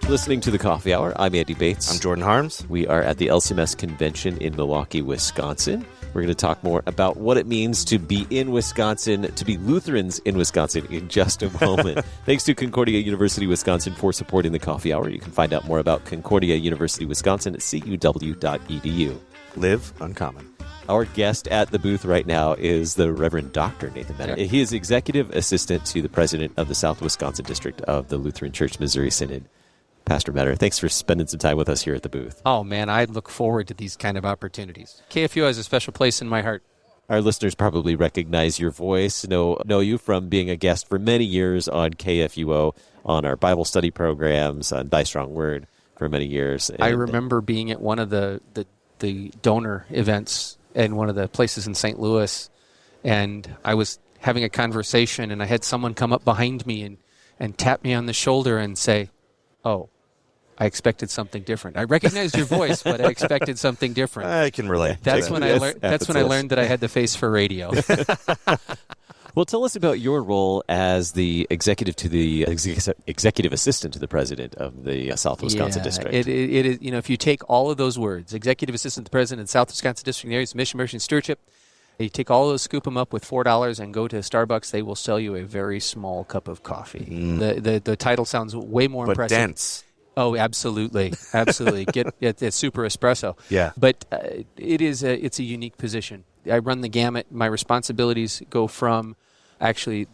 Listening to the Coffee Hour. I'm Andy Bates. I'm Jordan Harms. We are at the LCMS Convention in Milwaukee, Wisconsin. We're going to talk more about what it means to be in Wisconsin, to be Lutherans in Wisconsin in just a moment. Thanks to Concordia University Wisconsin for supporting the Coffee Hour. You can find out more about Concordia University Wisconsin at cuw.edu. Live uncommon. Our guest at the booth right now is the Reverend Dr. Nathan Meador. He is Executive Assistant to the President of the South Wisconsin District of the Lutheran Church Missouri Synod. Pastor Meador, thanks for spending some time with us here at the booth. Oh, man, I look forward to these kind of opportunities. KFU has a special place in my heart. Our listeners probably recognize your voice, know you from being a guest for many years on KFUO, on our Bible study programs, on Thy Strong Word for many years. I remember being at one of the donor events in one of the places in St. Louis, and I was having a conversation, and I had someone come up behind me and tap me on the shoulder and say, "Oh, I expected something different. I recognized your voice, but I expected something different." I can relate. That's when I learned that I had the face for radio. Well, tell us about your role as the executive assistant to the president of the South Wisconsin District. It is, if you take all of those words, executive assistant to the president of the South Wisconsin District, the area's mission, mercy, and stewardship, you take all of those, scoop them up with $4 and go to Starbucks, they will sell you a very small cup of coffee. The title sounds way more impressive. But dense. Oh, absolutely. It's super espresso. Yeah. But it's a unique position. I run the gamut. My responsibilities go from actually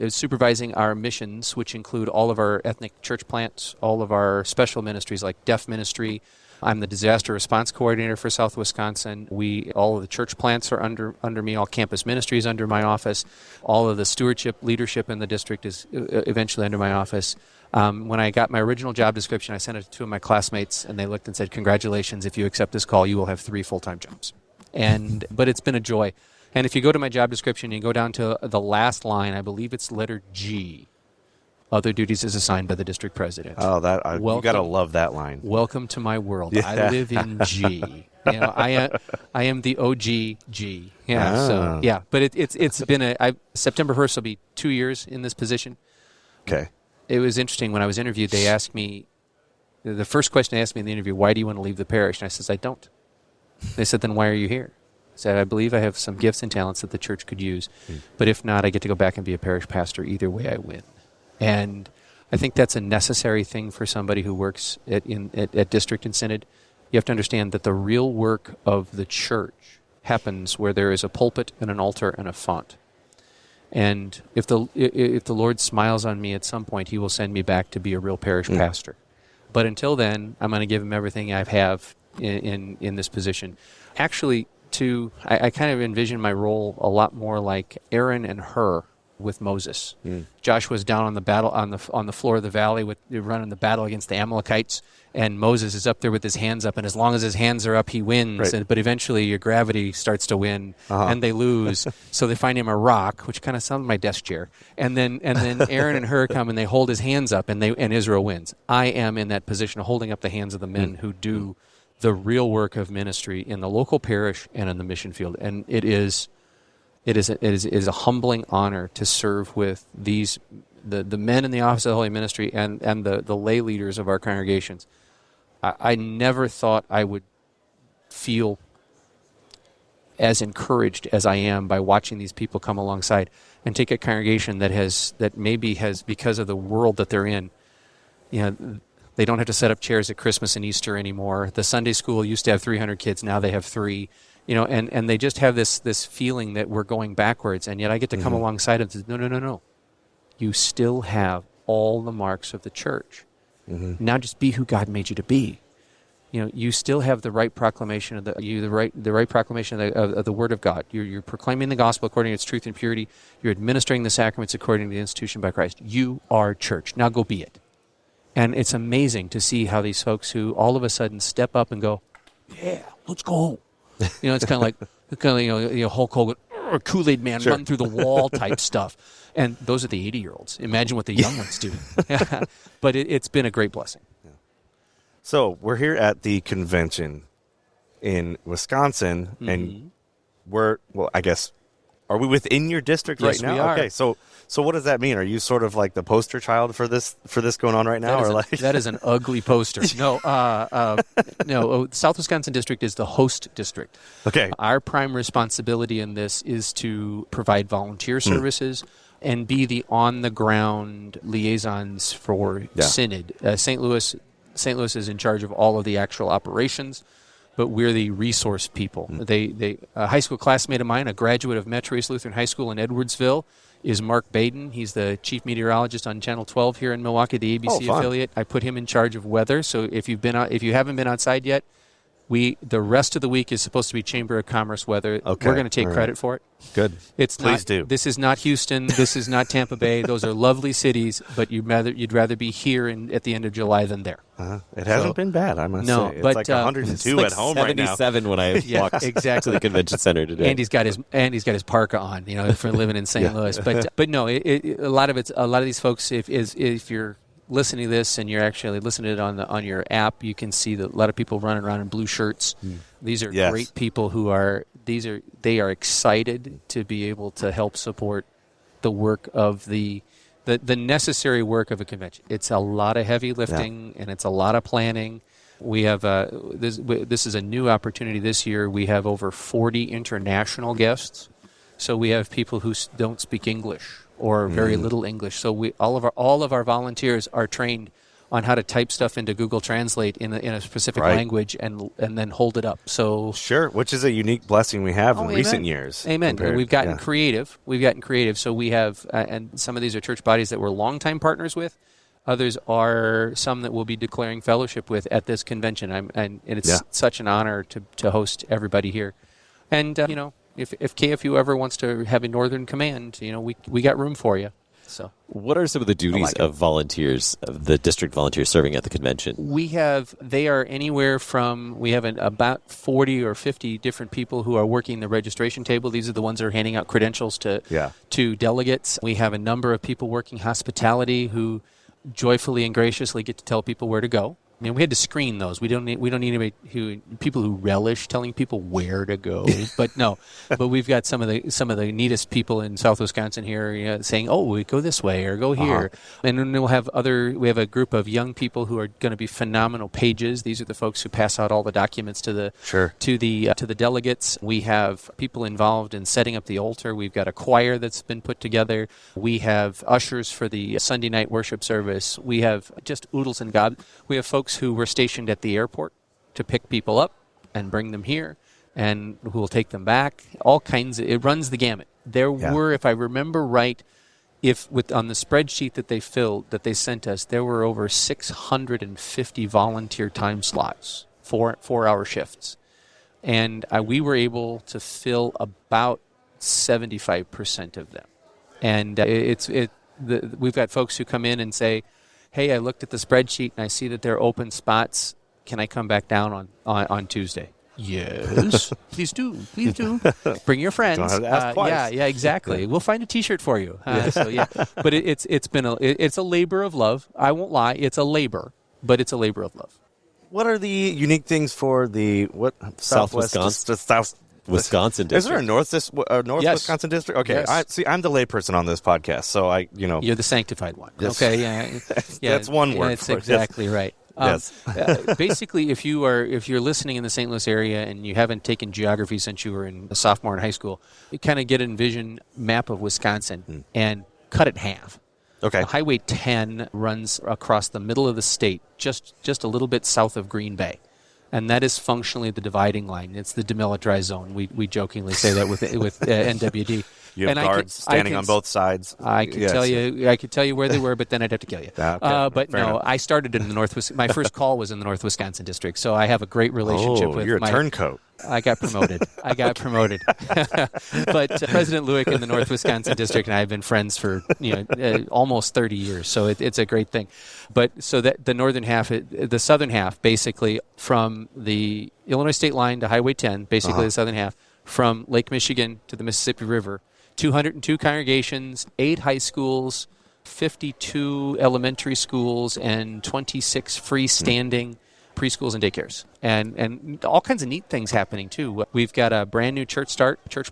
supervising our missions, which include all of our ethnic church plants, all of our special ministries like deaf ministry. I'm the disaster response coordinator for South Wisconsin. All of the church plants are under me. All campus ministry is under my office. All of the stewardship leadership in the district is eventually under my office. When I got my original job description, I sent it to two of my classmates, and they looked and said, "Congratulations, if you accept this call, you will have 3 full-time jobs." But it's been a joy. And if you go to my job description, you go down to the last line, I believe it's letter G. Other duties is assigned by the district president. Oh, you got to love that line. Welcome to my world. Yeah. I live in G. I am the OG G. Yeah. Ah. So yeah, but it's been September 1st will be 2 years in this position. Okay. It was interesting when I was interviewed. They asked me, the first question they asked me in the interview, "Why do you want to leave the parish?" And I says, "I don't." They said, "Then why are you here?" I said, "I believe I have some gifts and talents that the church could use, but if not, I get to go back and be a parish pastor. Either way, I win." And I think that's a necessary thing for somebody who works at district and synod. You have to understand that the real work of the church happens where there is a pulpit and an altar and a font. And if the Lord smiles on me at some point, He will send me back to be a real parish pastor. But until then, I'm going to give Him everything I have in this position. Actually, I kind of envision my role a lot more like Aaron and Hur with Moses. Joshua's down on the floor of the valley running the battle against the Amalekites, and Moses is up there with his hands up, and as long as his hands are up, he wins. Right. But eventually your gravity starts to win, and they lose. So they find him a rock, which kind of sounds like my desk chair. And then Aaron and Hur come and they hold his hands up, and Israel wins. I am in that position of holding up the hands of the men who do the real work of ministry in the local parish and in the mission field. And it is a humbling honor to serve with the men in the office of the Holy Ministry and the lay leaders of our congregations. I never thought I would feel as encouraged as I am by watching these people come alongside and take a congregation that maybe has, because of the world that they're in, they don't have to set up chairs at Christmas and Easter anymore. The Sunday school used to have 300 kids, now they have 3. And they just have this feeling that we're going backwards, and yet I get to come alongside them and say, no. You still have all the marks of the church. Now just be who God made you to be. You still have the right proclamation of the right proclamation of the Word of God. You're proclaiming the gospel according to its truth and purity. You're administering the sacraments according to the institution by Christ. You are church. Now go be it. And it's amazing to see how these folks who all of a sudden step up and go, "Yeah, let's go." It's kind of like Hulk Hogan or Kool-Aid Man run through the wall type stuff. And those are the 80-year-olds. Imagine what the young ones do. But it's been a great blessing. So we're here at the convention. in Wisconsin, and I guess, are we within your district right now? We are. Okay, so what does that mean? Are you sort of like the poster child for this going on right now, that is an ugly poster? No, no. South Wisconsin District is the host district. Okay. Our prime responsibility in this is to provide volunteer services and be the on-the-ground liaisons for Synod. St. Louis is in charge of all of the actual operations, but we're the resource people. A high school classmate of mine, a graduate of Metro East Lutheran High School in Edwardsville, is Mark Baden. He's the chief meteorologist on Channel 12 here in Milwaukee, the ABC affiliate. I put him in charge of weather. So if you haven't been outside yet, the rest of the week is supposed to be Chamber of Commerce weather. Okay. We're going to take credit for it. Good. Please do. This is not Houston. This is not Tampa Bay. Those are lovely cities, but you'd rather be here at the end of July than there. It hasn't been bad, I must say. It's like 102 at home right now. 77 when I walked to the convention center today. And he's got his parka on, for living in St. Louis. But no, a lot of these folks, if you're listening to this and you're actually listening to it on your app, you can see that a lot of people running around in blue shirts. These are great people who are excited to be able to help support the work of the necessary work of a convention. It's a lot of heavy lifting and it's a lot of planning. We have this is a new opportunity this year. We have over 40 international guests. So we have people who don't speak English or very little English. So all of our volunteers are trained on how to type stuff into Google Translate in a specific language and then hold it up. So sure, which is a unique blessing we have in recent years. Amen. We've gotten creative. So we have, and some of these are church bodies that we're longtime partners with. Others are some that we'll be declaring fellowship with at this convention. And it's such an honor to host everybody here. And if KFU ever wants to have a Northern Command, we got room for you. So, what are some of the duties of volunteers, of the district volunteers serving at the convention? They are anywhere from, we have about 40 or 50 different people who are working the registration table. These are the ones that are handing out credentials to delegates. We have a number of people working hospitality who joyfully and graciously get to tell people where to go. I mean, we had to screen those. We don't need anybody people who relish telling people where to go. But we've got some of the neatest people in South Wisconsin here saying, "Oh, we go this way or go here." And then we have a group of young people who are going to be phenomenal pages. These are the folks who pass out all the documents to the delegates. We have people involved in setting up the altar. We've got a choir that's been put together. We have ushers for the Sunday night worship service. We have just oodles and gobs. We have folks who were stationed at the airport to pick people up and bring them here, and who will take them back. All kinds of, it runs the gamut. There were, if I remember right, on the spreadsheet that they sent us, there were over 650 volunteer time slots, 4-hour shifts, and we were able to fill about 75% of them. And we've got folks who come in and say, "Hey, I looked at the spreadsheet and I see that there are open spots. Can I come back down on Tuesday?" Yes, please do. Bring your friends. Don't have to ask twice. Yeah, exactly. We'll find a T-shirt for you. But it's a labor of love. I won't lie. It's a labor, but it's a labor of love. What are the unique things for the South Wisconsin? Wisconsin district. Is there a North Wisconsin district? Okay, yes. I'm the layperson on this podcast, so You're the sanctified one. Yes. Okay, yeah. That's one word. That's exactly right. Yes. Basically, if you're listening in the St. Louis area and you haven't taken geography since you were a sophomore in high school, you kind of get an envision map of Wisconsin and cut it in half. Okay. Highway 10 runs across the middle of the state, just a little bit south of Green Bay. And that is functionally the dividing line. It's the demilitarized zone. We jokingly say that with NWD. You have guards standing on both sides. I could tell you where they were, but then I'd have to kill you. But no, enough. I started in the North. My first call was in the North Wisconsin District, so I have a great relationship with. You're a turncoat. I got promoted. But President Lewick in the North Wisconsin District and I have been friends for almost 30 years, so it's a great thing. But so that the northern half, the southern half, basically from the Illinois state line to Highway 10, basically the southern half, from Lake Michigan to the Mississippi River, 202 congregations, 8 high schools, 52 elementary schools, and 26 freestanding preschools and daycares, and all kinds of neat things happening too. We've got a brand new church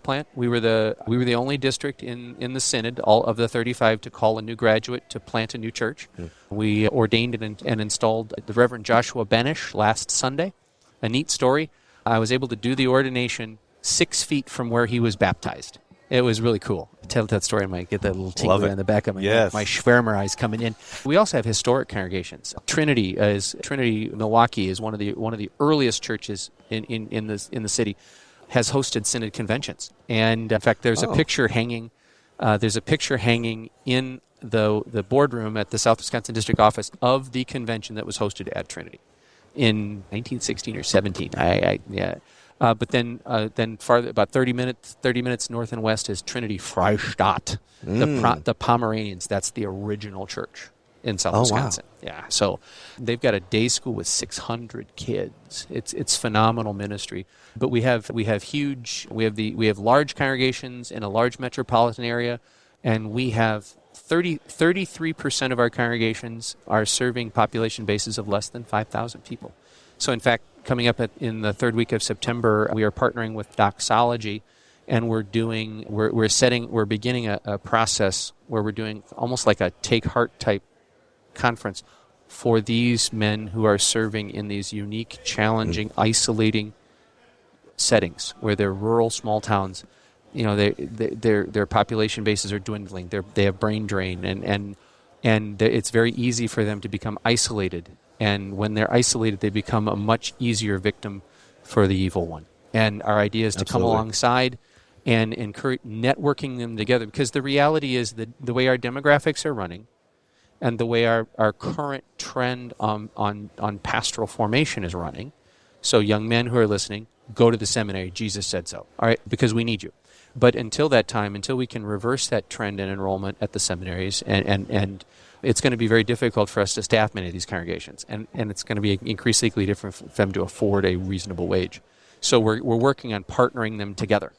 plant. We were the only district in the synod, all of the 35, to call a new graduate to plant a new church. We ordained and installed the Reverend Joshua Benish last Sunday. A neat story. I was able to do the ordination 6 feet from where he was baptized. It was really cool. I tell that story, I might get that little tingle in the back of my neck. My Schwärmer eyes coming in. We also have historic congregations. Trinity Milwaukee is one of the earliest churches in the city. Has hosted synod conventions, and in fact, there's a picture hanging. There's a picture hanging in the boardroom at the South Wisconsin District office of the convention that was hosted at Trinity in 1916 or 17. But then farther, about 30 minutes north and west is Trinity Freistadt, the Pomeranians. That's the original church in South Wisconsin. Wow. Yeah, so they've got a day school with 600 kids. It's phenomenal ministry. But we have large congregations in a large metropolitan area, and we have 33% of our congregations are serving population bases of less than 5,000 people. So in fact, coming up in the third week of September, we are partnering with Doxology, and we're beginning a process where we're doing almost like a Take Heart type conference for these men who are serving in these unique, challenging, isolating settings where they're rural, small towns. You know, their population bases are dwindling. They have brain drain, and it's very easy for them to become isolated. And when they're isolated, they become a much easier victim for the evil one. And our idea is to come alongside and encourage networking them together, because the reality is that the way our demographics are running and the way our current trend on pastoral formation is running, so young men who are listening, go to the seminary. Jesus said so. All right, because we need you. But until that time, until we can reverse that trend in enrollment at the seminaries, and it's going to be very difficult for us to staff many of these congregations, and it's going to be increasingly different for them to afford a reasonable wage. So we're working on partnering them together.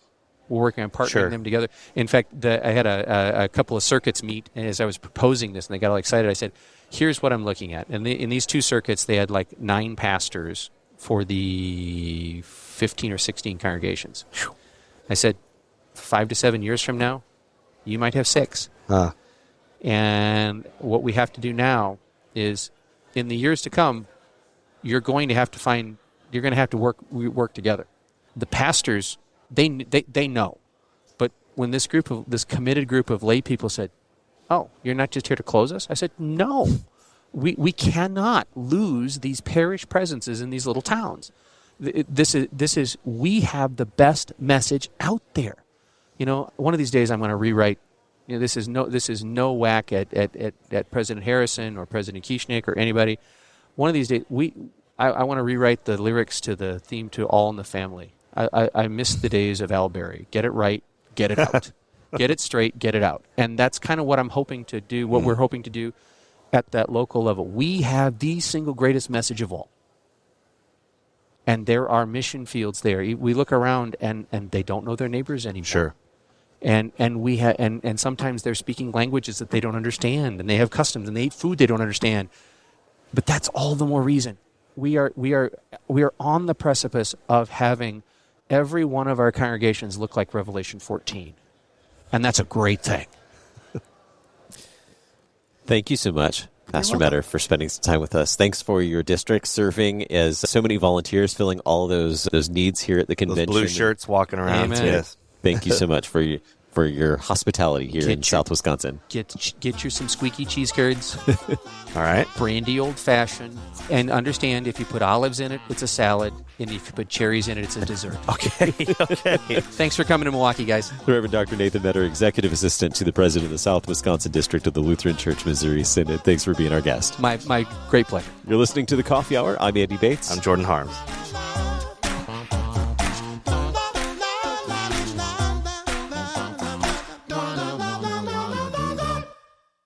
Them together. In fact, I had a couple of circuits meet, and as I was proposing this, and they got all excited, I said, here's what I'm looking at. And in these two circuits, they had like 9 pastors for the 15 or 16 congregations. I said, 5 to 7 years from now, you might have 6. And what we have to do now is, in the years to come, you're going to have to work together. The pastors, they know, but when this committed group of lay people said, "Oh, you're not just here to close us," I said, "No, we cannot lose these parish presences in these little towns. We have the best message out there. You know, one of these days I'm going to rewrite." You know, this is no whack at President Harrison or President Kieschnick or anybody. One of these days, I want to rewrite the lyrics to the theme to All in the Family. I miss the days of Al Berry. Get it right, get it out. Get it straight, get it out. And that's kind of what I'm hoping to do, what we're hoping to do at that local level. We have the single greatest message of all. And there are mission fields there. We look around and they don't know their neighbors anymore. Sure. And sometimes they're speaking languages that they don't understand, and they have customs and they eat food they don't understand. But that's all the more reason we are on the precipice of having every one of our congregations look like Revelation 14, and that's a great thing. Thank you so much, Pastor Meador, for spending some time with us. Thanks for your district, serving as so many volunteers, filling all of those needs here at the convention. Those blue shirts walking around. Amen. Yes. Thank you so much for your hospitality here in South Wisconsin. Get you some squeaky cheese curds. All right. Brandy old fashioned. And understand, if you put olives in it, it's a salad. And if you put cherries in it, it's a dessert. Okay. Thanks for coming to Milwaukee, guys. The Reverend Dr. Nathan Meador, Executive Assistant to the President of the South Wisconsin District of the Lutheran Church Missouri Synod. Thanks for being our guest. My great pleasure. You're listening to The Coffee Hour. I'm Andy Bates. I'm Jordan Harms.